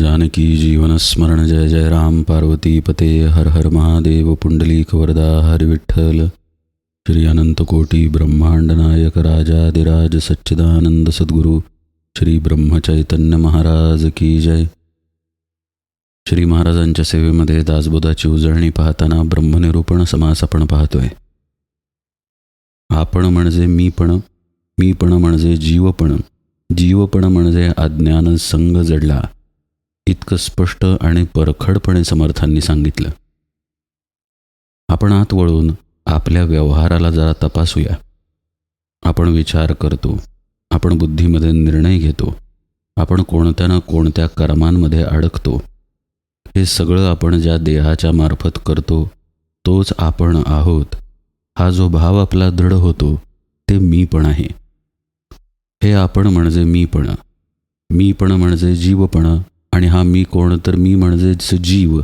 जानकी जीवन स्मरण जय जय राम पार्वती पते हर हर महादेव पुंडलीक वरदा हरि विठ्ठल श्री अनंत कोटी ब्रह्मांड नायक राजाधिराज सच्चिदानंद सद्गुरु श्री ब्रह्मचैतन्य महाराज की जय. श्री महाराजांच्या सेवेमध्ये दासबोधाची उजळणी पाहताना ब्रह्मनिरूपण समास आपण पाहतोय. आपण म्हणजे मीपण, मीपण म्हणजे जीवपण, जीवपण म्हणजे अज्ञान संग जडला, इतकं स्पष्ट आणि परखडपणे समर्थांनी सांगितलं. आपण आत वळून आपल्या व्यवहाराला जरा तपासूया. आपण विचार करतो, आपण बुद्धीमध्ये निर्णय घेतो, आपण कोणत्या ना कोणत्या कर्मांमध्ये अडकतो. हे सगळं आपण ज्या देहाच्या मार्फत करतो तोच आपण आहोत. हा जो भाव आपला दृढ होतो ते मीपण आहे. हे आपण म्हणजे मीपण, मीपण म्हणजे जीवपण, आणि हा मी कोण तर मी म्हणजेच जीव.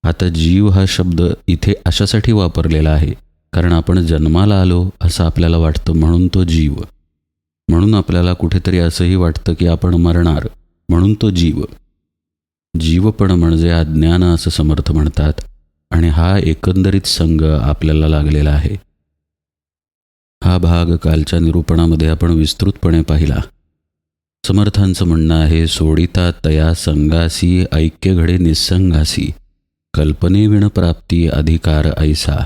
आता जीव हा शब्द इथे अशासाठी वापरलेला आहे कारण आपण जन्माला आलो असं आपल्याला वाटतं म्हणून तो जीव. म्हणून आपल्याला कुठेतरी असंही वाटतं की आपण मरणार म्हणून तो जीव. जीवपण म्हणजे अज्ञान असं समर्थ म्हणतात, आणि हा एकंदरीत संग आपल्याला लागलेला आहे. हा भाग कालच्या निरूपणामध्ये आपण विस्तृतपणे पाहिला. समर्थांचं म्हणणं आहे, सोडिता तया संगासी ऐक्य घडे निस्संगासी, कल्पनेविण प्राप्ती अधिकार ऐसा.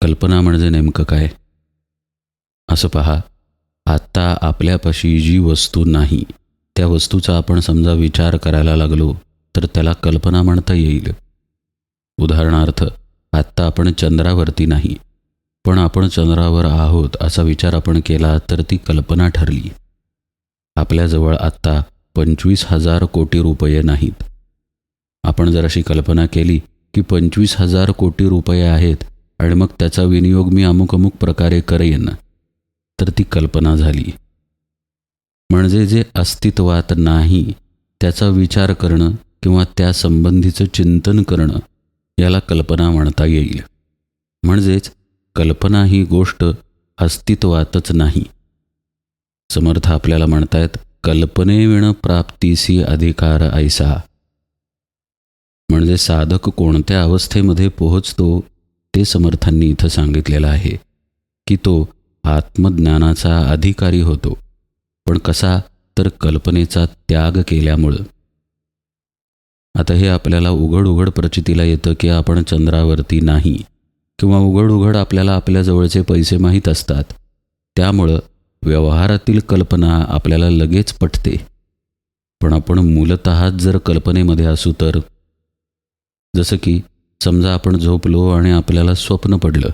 कल्पना म्हणजे नेमकं काय? असं पहा, आत्ता आपल्यापाशी जी वस्तू नाही त्या वस्तूचा आपण समजा विचार करायला लागलो तर त्याला कल्पना म्हणता येईल. उदाहरणार्थ, आत्ता आपण चंद्रावरती नाही पण आपण चंद्रावर आहोत असा विचार आपण केला तर ती कल्पना ठरली. आपल्याजवळ आत्ता 25,000 कोटी रुपये नाहीत. आपण जर अशी कल्पना केली की 25,000 कोटी रुपये आहेत आणि मग त्याचा विनियोग मी अमुक अमुक प्रकारे करेन, तर ती कल्पना झाली. म्हणजे जे अस्तित्वात नाही त्याचा विचार करणं किंवा त्या संबंधीचं चिंतन करणं याला कल्पना म्हणता येईल. म्हणजेच कल्पना ही गोष्ट अस्तित्वातच नाही. समर्थ आपल्याला म्हणतायत, कल्पनेविण प्राप्तीसी अधिकार ऐसा. म्हणजे साधक कोणत्या अवस्थेमध्ये पोहोचतो ते समर्थांनी इथं सांगितलेलं आहे की तो आत्मज्ञानाचा अधिकारी होतो. पण कसा? तर कल्पनेचा त्याग केल्यामुळं. आता हे आपल्याला उघड उघड प्रचितीला येतं की आपण चंद्रावरती नाही, किंवा उघड उघड आपल्याला आपल्या जवळचे पैसे माहीत असतात. त्यामुळं व्यवहारातील कल्पना आपल्याला लगेच पटते. पण आपण मूलतः जर कल्पनेमध्ये असू तर, जसं की समजा आपण झोपलो आणि आपल्याला स्वप्न पडलं.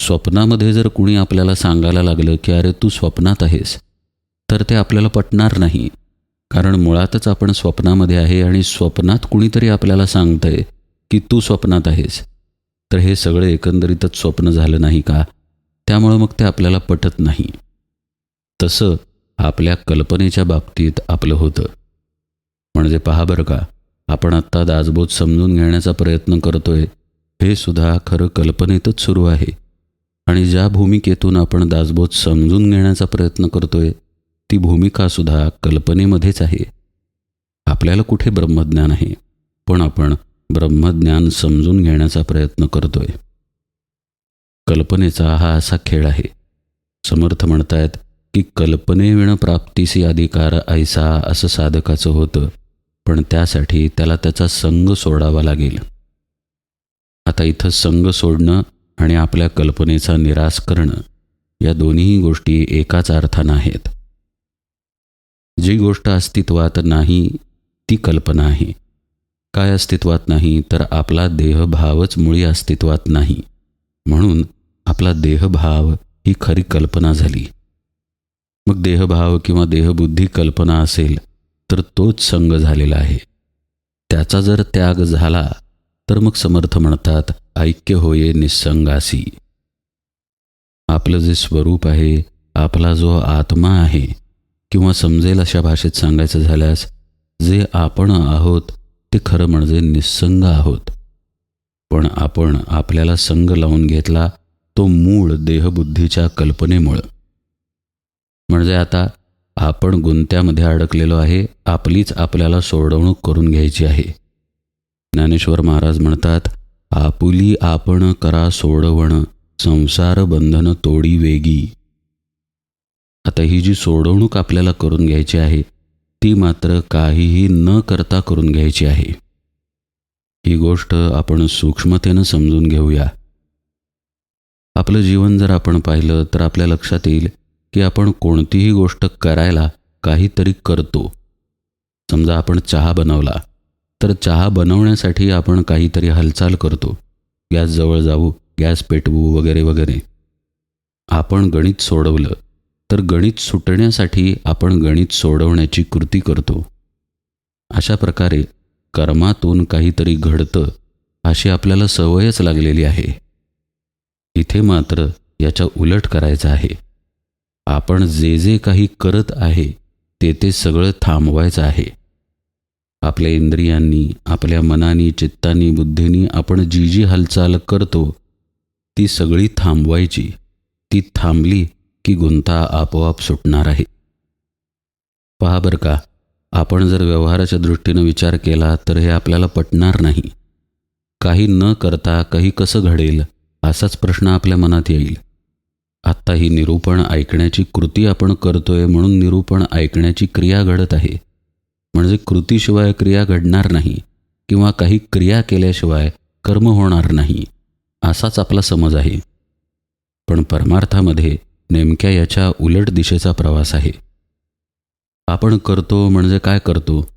स्वप्नामध्ये जर कुणी आपल्याला सांगायला लागलं की अरे तू स्वप्नात आहेस, तर ते आपल्याला पटणार नाही. कारण मुळातच आपण स्वप्नामध्ये आहे आणि स्वप्नात कुणीतरी आपल्याला सांगतंय की तू स्वप्नात आहेस, तर हे सगळं एकंदरीतच स्वप्न झालं नाही का? त्यामुळं मग ते आपल्याला पटत नाही. तसं आपल्या कल्पनेच्या बाबतीत आपलं होतं. म्हणजे पहा बरं का, आपण आत्ता दासबोध समजून घेण्याचा प्रयत्न करतोय हे सुद्धा खरं कल्पनेतच सुरू आहे. आणि ज्या भूमिकेतून आपण दासबोध समजून घेण्याचा प्रयत्न करतोय ती भूमिकासुद्धा कल्पनेमध्येच आहे. आपल्याला कुठे ब्रह्मज्ञान आहे, पण आपण ब्रह्मज्ञान समजून घेण्याचा प्रयत्न करतोय. कल्पनेचा हा असा खेळ आहे. समर्थ म्हणतायत की कल्पनेविण प्राप्तीसी अधिकार ऐसा असं साधकाचं होतं, पण त्यासाठी त्याला त्याचा संग सोडावा लागेल. आता इथं संग सोडणं आणि आपल्या कल्पनेचा निराश करणं या दोन्ही गोष्टी एकाच अर्थानं आहेत. जी गोष्ट अस्तित्वात नाही ती कल्पना आहे. काय अस्तित्वात नाही? तर आपला देहभावच मुळी अस्तित्वात नाही. म्हणून आपला देहभाव ही खरी कल्पना झाली. मग देहभाव किंवा देहबुद्धी कल्पना असेल तर तोच संग झालेला आहे. त्याचा जर त्याग झाला तर मग समर्थ म्हणतात, ऐक्य होये निस्संगासी. आपलं जे स्वरूप आहे, आपला जो आत्मा आहे, किंवा समजेल अशा भाषेत सांगायचं झाल्यास जे आपण आहोत ते खरं म्हणजे निस्संग आहोत. पण आपण आपल्याला संग लावून घेतला तो मूळ देहबुद्धीच्या कल्पनेमुळं. म्हणजे आता आपण गुंत्यामध्ये अडकलेलो आहे, आपलीच आपल्याला सोडवणूक करून घ्यायची आहे. ज्ञानेश्वर महाराज म्हणतात, आपुली आपण करा सोडवण, संसार बंधन तोडी वेगी. आता ही जी सोडवणूक आपल्याला करून घ्यायची आहे ती मात्र काहीही न करता करून घ्यायची आहे. ही गोष्ट आपण सूक्ष्मतेनं समजून घेऊया. आपलं जीवन जर आपण पाहिलं तर आपल्या लक्षात येईल की आपण कोणतीही गोष्ट करायला काहीतरी करतो. समजा आपण चहा बनवला तर चहा बनवण्यासाठी आपण काहीतरी हालचाल करतो. गॅसजवळ जाऊ, गॅस पेटवू वगैरे वगैरे. आपण गणित सोडवलं तर गणित सुटण्यासाठी आपण गणित सोडवण्याची कृती करतो. अशा प्रकारे कर्मातून काहीतरी घडतं अशी आपल्याला सवयच लागलेली आहे. इथे मात्र याच्या उलट करायचं आहे. आपण जे जे काही करत आहे ते सगळं थांबवायचं आहे. आपल्या इंद्रियांनी, आपल्या मनानी, चित्तानी, बुद्धीनी आपण जी जी हालचाल करतो ती सगळी थांबवायची. ती थांबली की गुंता आपोआप सुटणार आहे. पहा बरं का, आपण जर व्यवहाराच्या दृष्टीनं विचार केला तर हे आपल्याला पटणार नाही. काही न करता काही कसं घडेल असाच प्रश्न आपल्या मनात येईल. आत्ता ही निरूपण ऐकण्याची कृती आपण करतोय म्हणून निरूपण ऐकण्याची क्रिया घडत आहे. म्हणजे कृतीशिवाय क्रिया घडणार नाही किंवा काही क्रिया केल्याशिवाय कर्म होणार नाही असाच आपला समज आहे. पण परमार्थामध्ये नेमक्या याच्या उलट दिशेचा प्रवास आहे. आपण करतो म्हणजे काय करतो?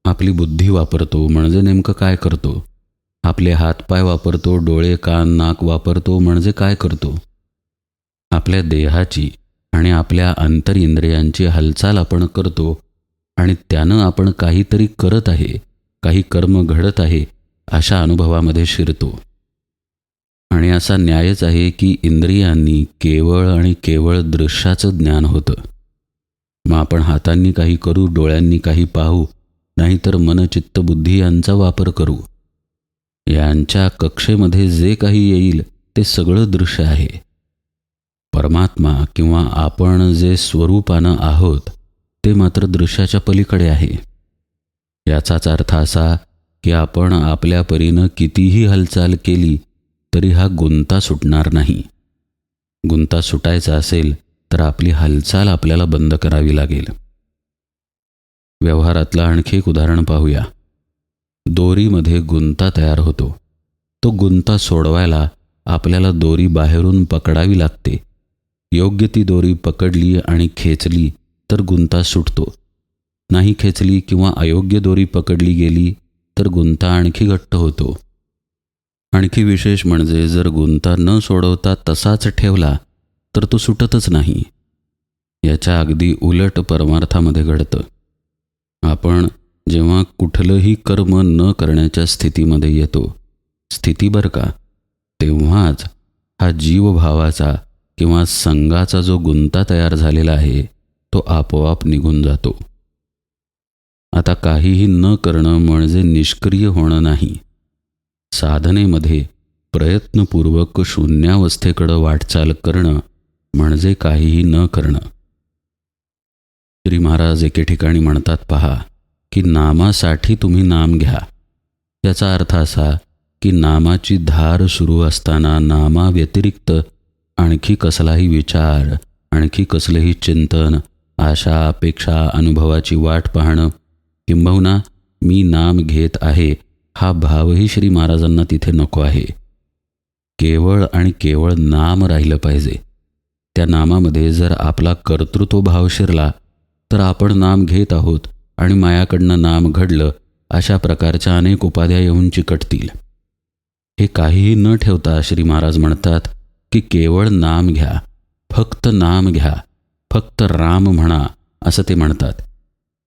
आपली बुद्धी वापरतो म्हणजे नेमकं काय करतो? आपले हातपाय वापरतो, डोळे कान नाक वापरतो म्हणजे काय करतो? आपल्या देहाची आणि आपल्या अंतरिंद्रियांची हालचाल आपण करतो आणि त्यानं आपण काहीतरी करत आहे, काही कर्म घडत आहे अशा अनुभवामध्ये शिरतो. आणि असा न्यायच आहे की इंद्रियांनी केवळ आणि केवळ दृश्याचं ज्ञान होतं. मग आपण हातांनी काही करू, डोळ्यांनी काही पाहू, नाहीतर मन चित्त बुद्धी यांचा वापर करू. यांच्या कक्षेमध्ये जे काही येईल ते सगळं दृश्य आहे. परमात्मा किंवा आपण जे स्वरूपानं आहोत ते मात्र दृश्याच्या पलीकडे आहे. याचाच अर्थ असा की आपण आपल्या परीनं कितीही हालचाल केली तरी हा गुंता सुटणार नाही. गुंता सुटायचा असेल तर आपली हालचाल आपल्याला बंद करावी लागेल. व्यवहारातलं आणखी एक उदाहरण पाहूया. दोरीमध्ये गुंता तयार होतो. तो गुंता सोडवायला आपल्याला दोरी बाहेरून पकडावी लागते. योग्य ती दोरी पकडली आणि खेचली तर गुंता सुटतो. नाही खेचली किंवा अयोग्य दोरी पकडली गेली तर गुंता आणखी घट्ट होतो. आणखी विशेष म्हणजे जर गुंता न सोडवता तसाच ठेवला तर तो सुटतच नाही. याच्या अगदी उलट परमार्थामध्ये घडतं. आपण जेव्हा कुठलंही कर्म न करण्याच्या स्थितीमध्ये येतो, स्थिती बरं का, तेव्हाच हा जीवभावाचा किंवा संघाचा जो गुंता तयार झालेला आहे तो आपोआप निघून जातो. आता काहीही न करणं म्हणजे निष्क्रिय होणं नाही. साधनेमध्ये प्रयत्नपूर्वक शून्यावस्थेकडं वाटचाल करणं म्हणजे काहीही न करणं. श्री महाराज एके ठिकाणी म्हणतात पहा की नामासाठी तुम्ही नाम घ्या. याचा अर्थ असा की नामाची धार सुरू असताना नामाव्यतिरिक्त आणखी कसलाही विचार, आणखी कसलेही चिंतन, आशा, अपेक्षा, अनुभवाची वाट पाहणं किंबहुना मी नाम घेत आहे हा भावही श्री महाराजांना तिथे नको आहे. केवळ आणि केवळ नाम राहिलं पाहिजे. त्या नामामध्ये जर आपला कर्तृत्व भाव शिरला तर आपण नाम घेत आहोत आणि मायाकडनं नाम घडलं अशा प्रकारच्या अनेक उपाध्या येऊन चिकटतील. हे काहीही न ठेवता श्री महाराज म्हणतात की केवळ नाम घ्या, फक्त नाम घ्या, फक्त राम म्हणा असं ते म्हणतात.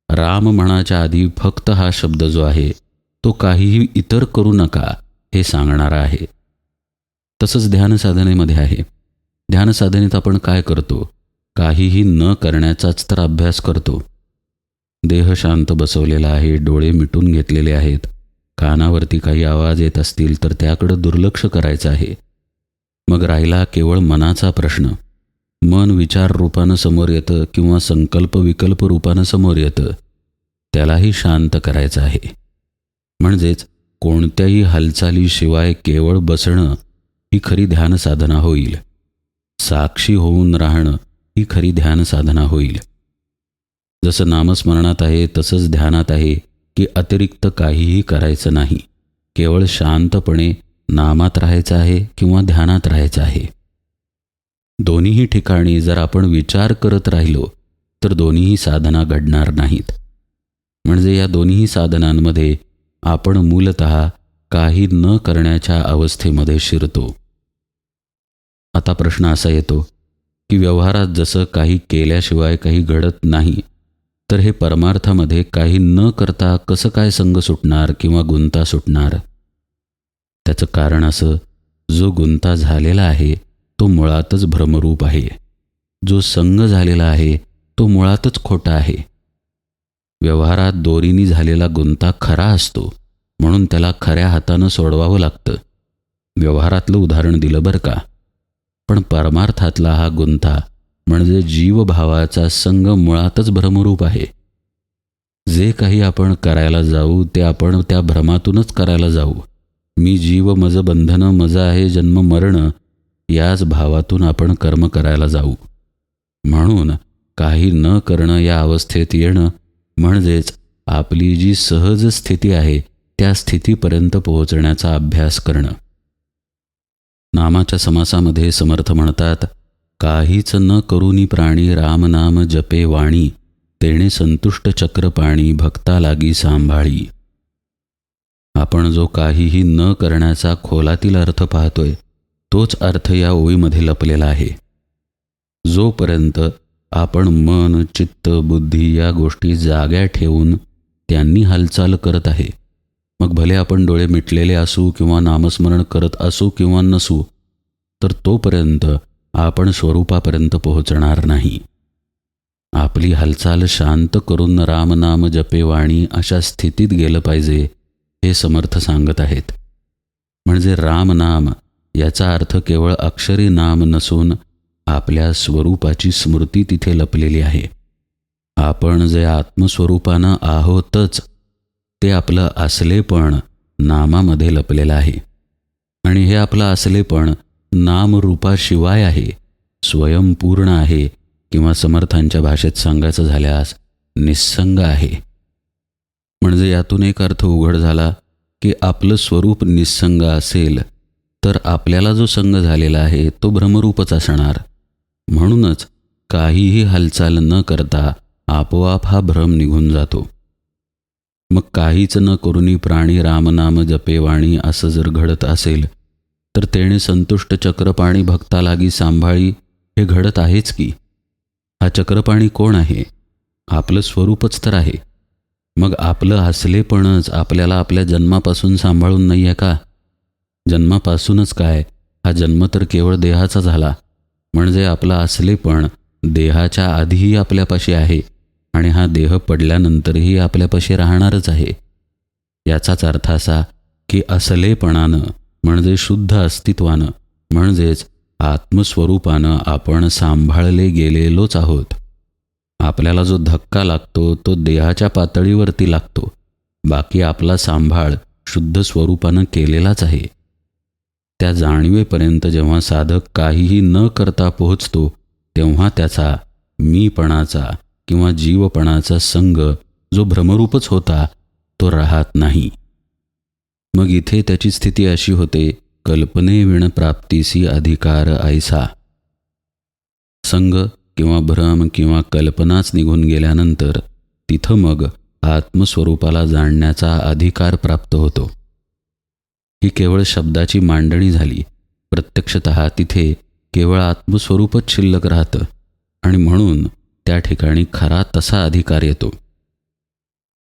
राम म्हणाच्या आधी फक्त हा शब्द जो आहे तो काहीही इतर करू नका हे सांगणारा आहे. तसंच ध्यानसाधनेमध्ये आहे. ध्यानसाधनेत आपण काय करतो? काहीही न करण्याचाच तर अभ्यास करतो. देह शांत बसवलेला आहे, डोळे मिटून घेतलेले आहेत, कानावरती काही आवाज येत असतील तर त्याकडं दुर्लक्ष करायचं आहे. मग राहिला केवळ मनाचा प्रश्न. मन विचार रूपानं समोर येतं किंवा संकल्प विकल्प रूपानं समोर येतं, त्यालाही शांत करायचं आहे. म्हणजेच कोणत्याही हालचालीशिवाय केवळ बसणं ही खरी ध्यान साधना होईल. साक्षी होऊन राहणं ही खरी ध्यान साधना होईल. जसं नामस्मरणात आहे तसंच ध्यानात आहे की अतिरिक्त काहीही करायचं नाही. केवळ शांतपणे नामात राहायचं आहे किंवा ध्यानात राहायचं आहे. दोन्हीही ठिकाणी जर आपण विचार करत राहिलो तर दोन्हीही साधना घडणार नाहीत. म्हणजे या दोन्ही साधनांमध्ये आपण मूलतः काही न करण्याच्या अवस्थेमध्ये शिरतो. आता प्रश्न असा येतो की व्यवहारात जसं काही केल्याशिवाय काही घडत नाही, तर हे परमार्थामध्ये काही न करता कसं काय संग सुटणार किंवा गुंता सुटणार? त्याचं कारण असं, जो गुंता झालेला आहे तो मुळातच भ्रमरूप आहे. जो संग झालेला आहे तो मुळातच खोटा आहे. व्यवहारात दोरीनी झालेला गुंता खरा असतो, म्हणून त्याला खऱ्या हातानं सोडवावं लागतं. व्यवहारातलं उदाहरण दिलं बरं का. पण परमार्थातला हा गुंता म्हणजे जीवभावाचा संग मुळातच भ्रमरूप आहे. जे काही आपण करायला जाऊ ते आपण त्या भ्रमातूनच करायला जाऊ. मी जीव, मज बंधनं, मज आहे जन्म मरण, याच भावातून आपण कर्म करायला जाऊ. म्हणून काही न करणं या अवस्थेत येणं म्हणजेच आपली जी सहज स्थिती आहे त्या स्थितीपर्यंत पोहोचण्याचा अभ्यास करणं. नामाच्या समासामध्ये समर्थ म्हणतात, काहीच न करुनी प्राणी रामनाम जपे वाणी, तेणे संतुष्ट चक्रपाणी भक्ता लागी सांभाळी. आपण जो काहीही न करण्याचा खोलातील अर्थ पाहतोय तोच अर्थ या ओळीमध्ये लपलेला आहे. जोपर्यंत आपण मन, चित्त, बुद्धी या गोष्टी जाग्या ठेवून त्यांनी हालचाल करत आहे, मग भले आपण डोळे मिटलेले असू किंवा नामस्मरण करत असू किंवा नसू, तर तोपर्यंत आपण स्वरूपापर्यंत पोहोचणार नाही. आपली हालचाल शांत करून रामनाम जपे वाणी अशा स्थितीत गेलं पाहिजे, हे समर्थ सांगत आहेत. म्हणजे रामनाम याचा अर्थ केवळ अक्षरी नाम नसून आपल्या स्वरूपाची स्मृती तिथे लपलेली आहे. आपण जे आत्मस्वरूपानं आहोतच ते आपलं असलेपण नामामध्ये लपलेलं आहे. आणि हे आपलं असलेपण नामरूपाशिवाय आहे, स्वयंपूर्ण आहे, किंवा समर्थांच्या भाषेत सांगायचं झाल्यास निस्संग आहे. म्हणजे यातून एक अर्थ उघड झाला की आपलं स्वरूप निस्संग असेल तर आपल्याला जो संग झालेला आहे तो भ्रमरूपच असणार. म्हणूनच काहीही हालचाल न करता आपोआप हा भ्रम निघून जातो. मग काहीच न करुनी प्राणी रामनाम जपे वाणी असं जर घडत असेल तर तेणे संतुष्ट चक्रपाणी भक्ता लागी सांभाळी हे घडत आहेच की. हा चक्रपाणी कोण आहे? आपलं स्वरूपच तर आहे. मग आपलं असलेपणच आपल्याला आपल्या जन्मापासून सांभाळून नाही आहे का? जन्मापासूनच काय, हा जन्म तर केवळ देहाचा झाला. म्हणजे आपलं असलेपण देहाच्या आधीही आपल्यापाशी आहे आणि हा देह पडल्यानंतरही आपल्यापाशी राहणारच आहे. याचाच अर्थ असा की असलेपणानं म्हणजे शुद्ध अस्तित्वानं म्हणजेच आत्मस्वरूपानं आपण सांभाळले गेलेलोच आहोत. आपल्याला जो धक्का लागतो तो देहाच्या पातळीवरती लागतो. बाकी आपला सांभाळ शुद्ध स्वरूपानं केलेलाच आहे. त्या जाणीवेपर्यंत जेव्हा साधक काहीही न करता पोहोचतो तेव्हा त्याचा मीपणाचा किंवा जीवपणाचा संग जो भ्रमरूपच होता तो राहत नाही. मग इथे त्याची स्थिती अशी होते, कल्पनेविण प्राप्तीसी अधिकार ऐसा. संग किंवा भ्रम किंवा कल्पनाच निघून गेल्यानंतर तिथं मग आत्मस्वरूपाला जाणण्याचा अधिकार प्राप्त होतो. ही केवळ शब्दाची मांडणी झाली. प्रत्यक्षतः तिथे केवळ आत्मस्वरूपच शिल्लक राहतं आणि म्हणून त्या ठिकाणी खरा तसा अधिकार येतो.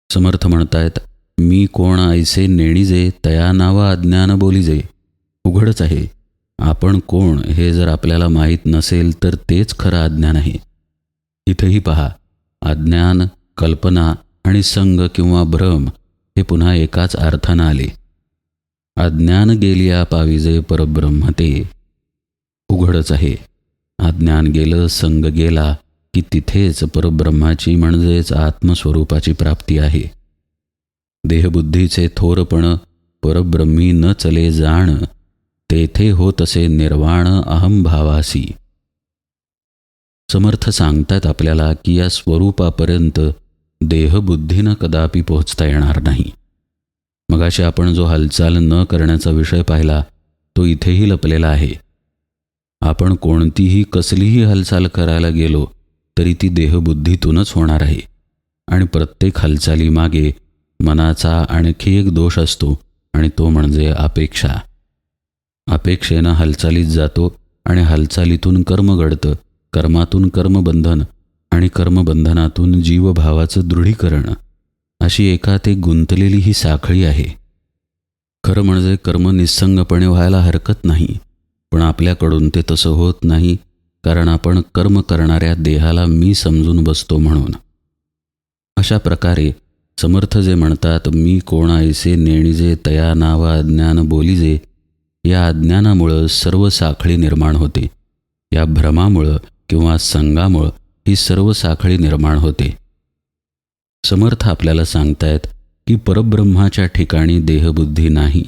समर्थ म्हणतायत, मी कोण ऐसे नेणीजे तया नावा अज्ञान बोलीजे. उघडच आहे, आपण कोण हे जर आपल्याला माहीत नसेल तर तेच खरं अज्ञान आहे. इथेही पहा, अज्ञान, कल्पना आणि संग किंवा भ्रम हे पुन्हा एकाच अर्थानं आले. अज्ञान गेलिया पाविजे परब्रह्म ते. उघडच आहे, अज्ञान गेलं, संग गेला की तिथेच परब्रह्माची म्हणजेच आत्मस्वरूपाची प्राप्ती आहे. देहबुद्धीचे थोरपण परब्रह्मी न चले जाण, तेथे होतसे निर्वाण अहंभावासी. समर्थ सांगतात आपल्याला की या स्वरूपापर्यंत देहबुद्धीनं कदापि पोहोचता येणार नाही. मगाशी आपण जो हालचाल न करण्याचा विषय पाहिला तो इथेही लपलेला आहे. आपण कोणतीही कसलीही हालचाल करायला गेलो तरी ती देहबुद्धीतूनच होणार आहे. आणि प्रत्येक हालचालीमागे मनाचा आणखी एक दोष असतो आणि तो म्हणजे अपेक्षा. अपेक्षेनं हालचालीत जातो आणि हालचालीतून कर्म घडतं, कर्मातून कर्मबंधन आणि कर्मबंधनातून जीवभावाचं दृढीकरण. अशी एकात एक गुंतलेली ही साखळी आहे. खरं म्हणजे कर्म निस्संगपणे व्हायला हरकत नाही, पण आपल्याकडून ते तसं होत नाही, कारण आपण कर्म करणाऱ्या देहाला मी समजून बसतो म्हणून. अशा प्रकारे समर्थ जे म्हणतात, मी कोण ऐसे नेणिजे तया नाव अज्ञान बोलिजे, या अज्ञानामुळं सर्व साखळी निर्माण होते. या भ्रमामुळं किंवा संगामुळं ही सर्व साखळी निर्माण होते. समर्थ आपल्याला सांगतायत की परब्रह्माच्या ठिकाणी देहबुद्धी नाही.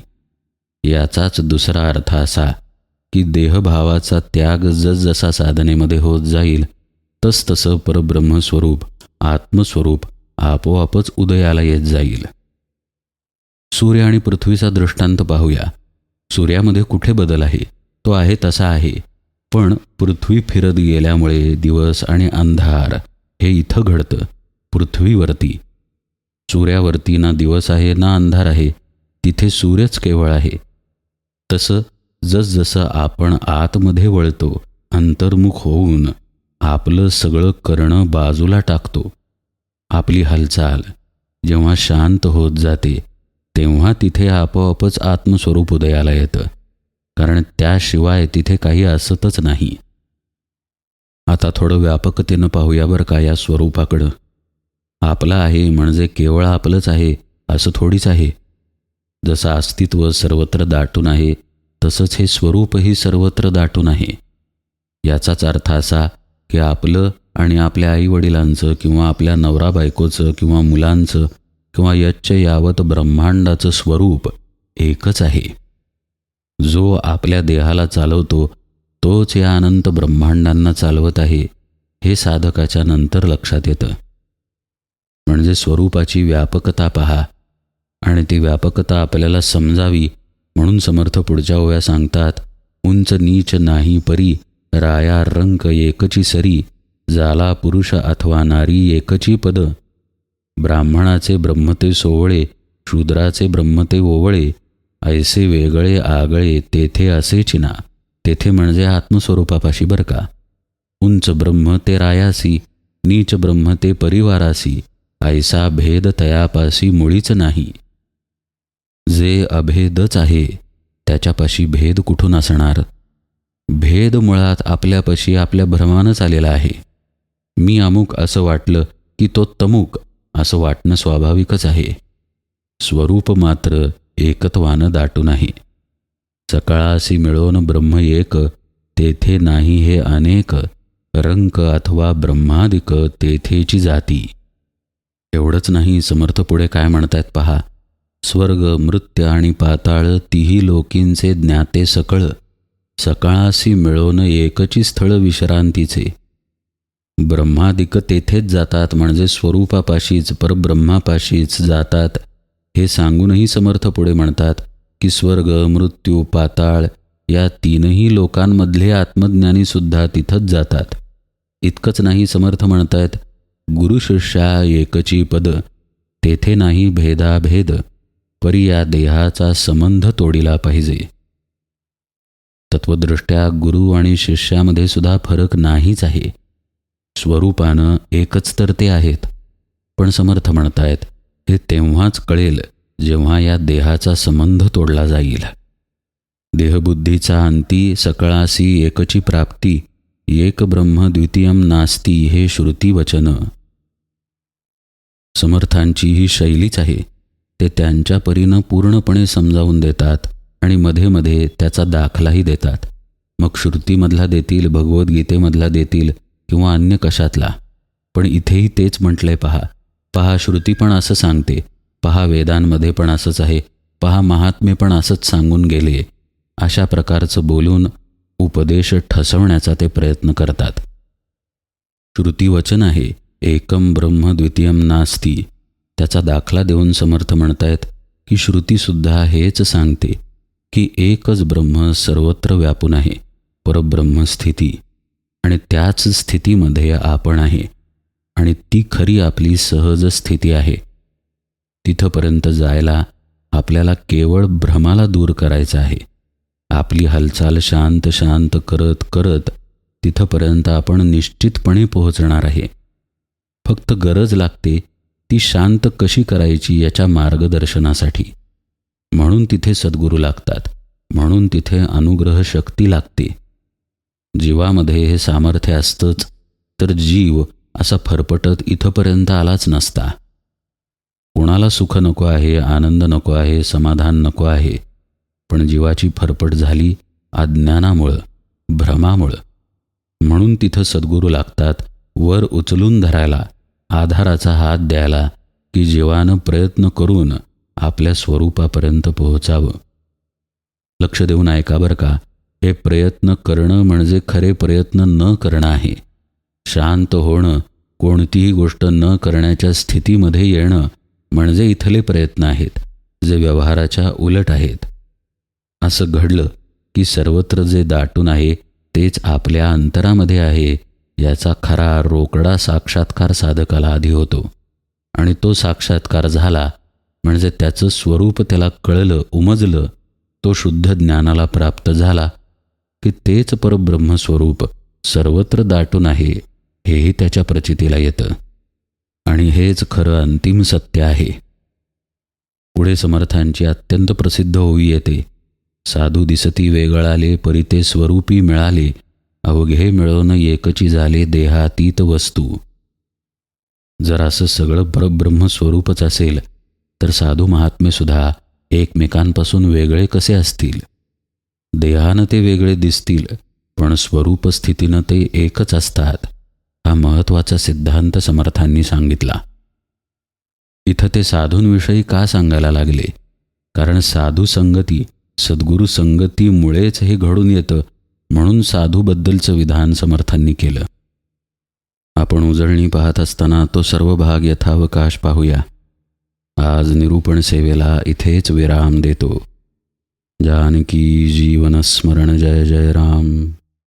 याचाच दुसरा अर्थ असा की देहभावाचा त्याग जसजसा साधनेमध्ये होत जाईल तसतसं परब्रह्मस्वरूप आत्मस्वरूप आपोआपच उदयाला येत जाईल. सूर्य आणि पृथ्वीचा दृष्टांत पाहूया. सूर्यामध्ये कुठे बदल आहे? तो आहे तसा आहे, पण पृथ्वी फिरत गेल्यामुळे दिवस आणि अंधार हे इथं घडतं, पृथ्वीवरती. सूर्यावरती ना दिवस आहे ना अंधार आहे, तिथे सूर्यच केवळ आहे. तसं जसजसं आपण आतमध्ये वळतो, अंतर्मुख होऊन आपलं सगळं करणं बाजूला टाकतो, आपली हालचाल जेव्हा शांत होत जाते तेव्हा तिथे आपोआपच आत्मस्वरूप उदयाला येतं, कारण त्याशिवाय तिथे काही असतच नाही. आता थोडं व्यापकतेनं पाहूया बरं का या स्वरूपाकडं. आपलं आहे म्हणजे केवळ आपलंच आहे असं थोडीच आहे. जसं अस्तित्व सर्वत्र दाटून आहे तसंच हे स्वरूपही सर्वत्र दाटून आहे. याचाच अर्थ असा की आपलं आणि आपल्या आईवडिलांचं किंवा आपल्या नवरा बायकोचं किंवा मुलांचं किंवा यच्च यावत ब्रह्मांडाचं स्वरूप एकच आहे. जो आपल्या देहाला चालवतो तोच या अनंत ब्रह्मांडांना चालवत आहे, हे साधकाच्या नंतर लक्षात येतं. म्हणजे स्वरूपाची व्यापकता पहा, आणि ती व्यापकता आपल्याला समजावी म्हणून समर्थ पुढच्या ओव्या सांगतात, उंच नीच नाही परी, राया रंक एकची सरी, जाला पुरुष अथवा नारी एकची पद, ब्राह्मणाचे ब्रह्मते सोवळे, शूद्राचे ब्रह्मते ओवळे, ऐसे वेगळे आगळे तेथे असे चिना. तेथे म्हणजे आत्मस्वरूपापाशी बरं का. उंच ब्रह्म ते रायासी, नीच ब्रह्म ते परिवारासी, ऐसा भेद तयापाशी मुळीच नाही. जे अभेदच आहे त्याच्यापाशी भेद कुठून असणार? भेद मुळात आपल्यापाशी आपल्या भ्रमानंच आलेला आहे. मी अमुक असं वाटलं की तो तमुक असं वाटणं स्वाभाविकच आहे. स्वरूप मात्र एकत्वानं दाटून आहे. सकाळासी मिळवून ब्रह्म एक, तेथे नाही हे अनेक, रंक अथवा ब्रह्मादिक तेथेची जाती. एवढंच नाही, समर्थ पुढे काय म्हणतायत पहा. स्वर्ग मृत्य आणि पाताळ तिही लोकींचे ज्ञाते सकळ, सकाळासी मिळवून एकची स्थळ विश्रांतीचे. ब्रह्मादिक तेथेच जातात म्हणजे स्वरूपापाशीच परब्रह्मापाशीच जातात हे सांगूनही समर्थ पुढे म्हणतात की स्वर्ग मृत्यू पाताळ या तीनही लोकांमधले आत्मज्ञानीसुद्धा तिथंच जातात. इतकंच नाही, समर्थ म्हणतायत, गुरुशिष्या एकची पद, तेथे नाही भेदाभेद, परी या देहाचा संबंध तोडिला पाहिजे. तत्वदृष्ट्या गुरु आणि शिष्यामध्ये सुद्धा फरक नाहीच आहे. स्वरूपानं एकच तर ते आहेत. पण समर्थ म्हणतायत हे तेव्हाच कळेल जेव्हा या देहाचा संबंध तोडला जाईल. देहबुद्धीचा अंती सकळासी एकची प्राप्ती, एक ब्रह्म द्वितीयम नास्ती हे श्रुतीवचन. समर्थांची ही शैलीच आहे. ते त्यांच्या परीनं पूर्णपणे समजावून देतात आणि मध्ये मध्ये त्याचा दाखलाही देतात. मग श्रुतीमधला देतील, भगवद्गीतेमधला देतील किंवा अन्य कशातला. पण इथेही तेच म्हटलंय पहा. पहा श्रुती पण असं सांगते, पहा वेदांमध्ये पण असंच आहे, पहा महात्मे पण असंच सांगून गेले. अशा प्रकारचं बोलून उपदेश ठसवण्याचा ते प्रयत्न करतात. श्रुतीवचन आहे, एकम ब्रह्म द्वितीयम नास्ती. त्याचा दाखला देऊन समर्थ म्हणतायत की श्रुतीसुद्धा हेच सांगते की एकच ब्रह्म सर्वत्र व्यापून आहे, परब्रह्मस्थिती, आणि त्याच स्थितीमध्ये आपण आहे आणि ती खरी आपली सहज स्थिती आहे. तिथपर्यंत जायला आपल्याला केवळ भ्रमाला दूर करायचं आहे. आपली हालचाल शांत शांत करत करत तिथपर्यंत आपण निश्चितपणे पोहोचणार आहे. फक्त गरज लागते ती शांत कशी करायची याच्या मार्गदर्शनासाठी. म्हणून तिथे सद्गुरू लागतात, म्हणून तिथे अनुग्रह शक्ती लागते. जीवामध्ये हे सामर्थ्य असतंच तर जीव असा फरफटत इथपर्यंत आलाच नसता. कोणाला सुख नको आहे, आनंद नको आहे, समाधान नको आहे, पण जीवाची फरफट झाली अज्ञानामुळं, भ्रमामुळं. म्हणून तिथं सद्गुरू लागतात, वर उचलून धरायला, आधाराचा हात द्यायला, की जीवानं प्रयत्न करून आपल्या स्वरूपापर्यंत पोहोचावं. लक्ष देऊन ऐका बरं का. हे प्रयत्न करणं म्हणजे खरे प्रयत्न न करणं आहे. शांत होणं, कोणतीही गोष्ट न करण्याच्या स्थितीमध्ये येणं म्हणजे इथले प्रयत्न आहेत, जे व्यवहाराच्या उलट आहेत. असं घडलं की सर्वत्र जे दाटून आहे तेच आपल्या अंतरामध्ये आहे याचा खरा रोकडा साक्षात्कार साधकाला आधी होतो. आणि तो साक्षात्कार झाला म्हणजे त्याचं स्वरूप त्याला कळलं, उमजलं, तो शुद्ध ज्ञानाला प्राप्त झाला की तेच परब्रह्मस्वरूप सर्वत्र दाटून आहे हेही त्याच्या प्रचितीला येतं. आणि हेच खरं अंतिम सत्य आहे. पुढे समर्थांची अत्यंत प्रसिद्ध ओवी येते. साधू दिसती वेगळाले, परी ते स्वरूपी मिळाले, अवघे मिळवून एकची झाले देहातीत वस्तू. जर असं सगळं परब्रह्म स्वरूपच असेल तर साधू महात्मे सुद्धा एकमेकांपासून वेगळे कसे असतील? देहानं ते वेगळे दिसतील, पण स्वरूप स्थितीनं ते एकच असतात. हा महत्त्वाचा सिद्धांत समर्थांनी सांगितला. इथं ते साधूंविषयी का सांगायला लागले? कारण साधू संगती, सद्गुरू संगतीमुळेच हे घडून येतं, म्हणून साधूबद्दलचं विधान समर्थांनी केलं. आपण उजळणी पाहत असताना तो सर्व भाग यथावकाश पाहूया. आज निरूपण सेवेला इथेच विराम देतो. जानकी जीवन स्मरण. जय जय राम.